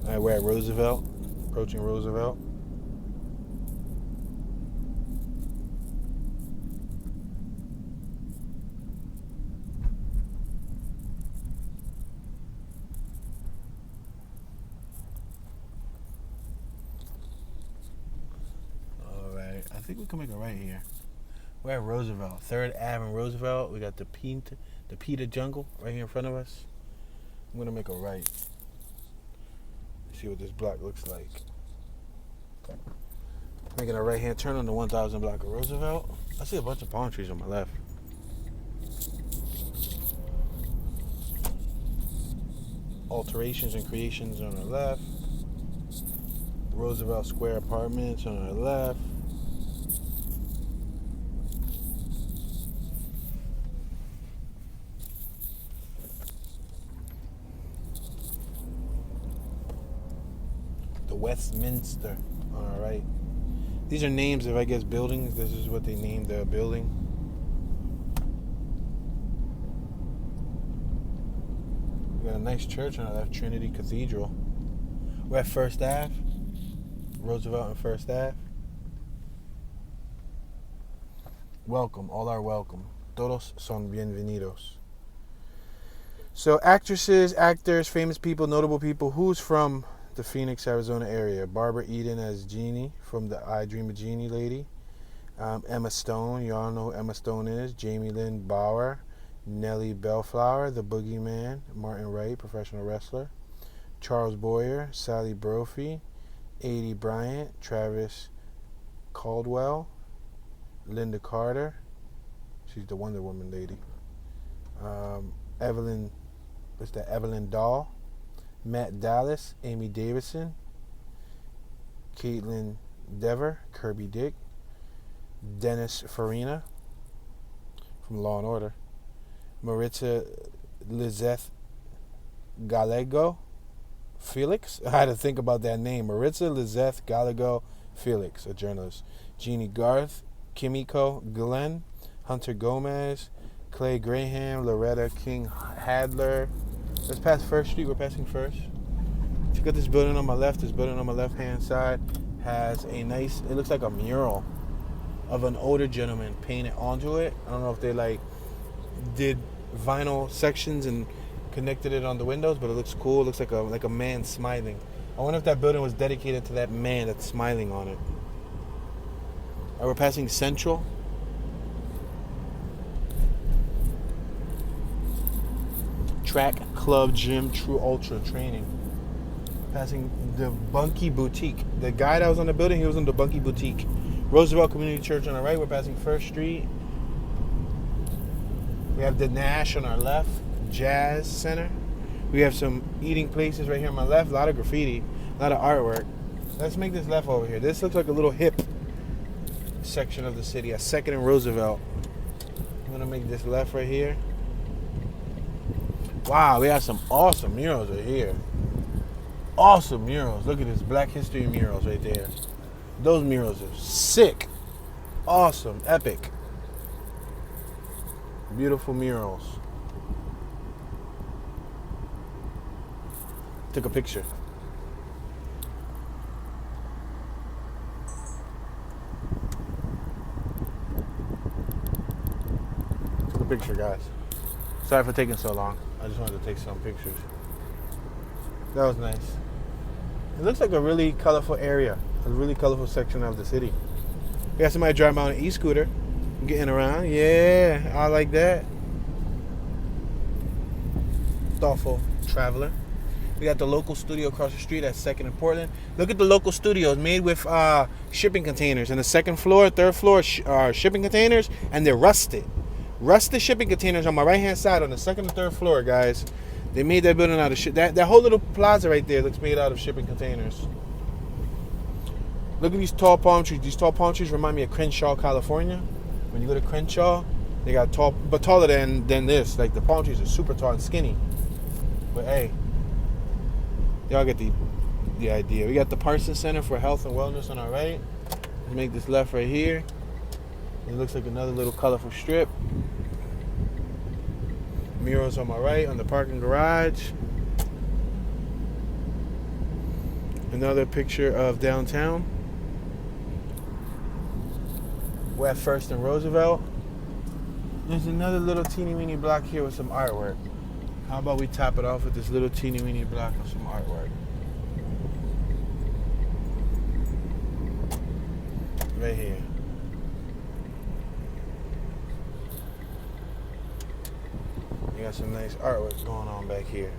All right, we're at Roosevelt, approaching Roosevelt. All right, I think we can make a right here. We're at Roosevelt, 3rd Ave and Roosevelt. We got the Pita Jungle right here in front of us. I'm gonna make a right. See what this block looks like. Making a right-hand turn on the 1000 block of Roosevelt. I see a bunch of palm trees on my left. Alterations and creations on our left. Roosevelt Square Apartments on our left. The Westminster on our right. These are names of, I guess, buildings. This is what they named the building. We got a nice church on our left, Trinity Cathedral. We're at First Ave. Roosevelt and First Ave. Welcome, all are welcome. Todos son bienvenidos. So actresses, actors, famous people, notable people. Who's from the Phoenix, Arizona area? Barbara Eden as Jeannie from the I Dream of Jeannie lady. Emma Stone, you all know who Emma Stone is. Jamie Lynn Bauer. Nellie Bellflower, the Boogeyman. Martin Wright, professional wrestler. Charles Boyer, Sally Brophy. Adie Bryant, Travis Caldwell, Linda Carter, she's the Wonder Woman lady. Evelyn Dahl, Matt Dallas, Amy Davidson, Caitlin Dever, Kirby Dick, Dennis Farina from Law and Order, Maritza Lizeth Gallego Felix. I had to think about that name. Maritza Lizeth Gallego Felix, a journalist. Jeannie Garth, Kimiko Glenn, Hunter Gomez, Clay Graham, Loretta King Hadler. Let's pass First Street. We're passing First. Check out this building on my left. This building on my left-hand side has a nice, it looks like a mural of an older gentleman painted onto it. I don't know if they did vinyl sections and connected it on the windows, but it looks cool. It looks like a man smiling. I wonder if that building was dedicated to that man that's smiling on it. All right, we're passing Central. Track, club, gym, True Ultra training. Passing the Bunkie Boutique. The guy that was on the building, he was on the Bunkie Boutique. Roosevelt Community Church on our right. We're passing First Street. We have the Nash on our left. Jazz Center. We have some eating places right here on my left. A lot of graffiti, a lot of artwork. Let's make this left over here. This looks like a little hip section of the city. A Second and Roosevelt. I'm gonna make this left right here. Wow, we have some awesome murals right here. Awesome murals. Look at this Black History murals right there. Those murals are sick. Awesome, epic. Beautiful murals. Took a picture. Took a picture, guys. Sorry for taking so long. I just wanted to take some pictures. That was nice. It looks like a really colorful area. A really colorful section of the city. We got somebody driving on an e-scooter. Getting around. Yeah, I like that. Thoughtful traveler. We got the local studio across the street at 2nd and Portland. Look at the local studios made with shipping containers. And the second floor, third floor are shipping containers, and they're rusted. Rusted shipping containers on my right-hand side on the second and third floor, guys. They made that building out of shit. That whole little plaza right there looks made out of shipping containers. Look at these tall palm trees. These tall palm trees remind me of Crenshaw, California. When you go to Crenshaw, they got tall, but taller than this. Like the palm trees are super tall and skinny. But hey, y'all get the idea. We got the Parsons Center for Health and Wellness on our right. Let's make this left right here. It looks like another little colorful strip. Murals on my right on the parking garage. Another picture of downtown. We're at First and Roosevelt. There's another little teeny weeny block here with some artwork. How about we top it off with this little teeny weeny block of some artwork? Right here. You got some nice artwork going on back here.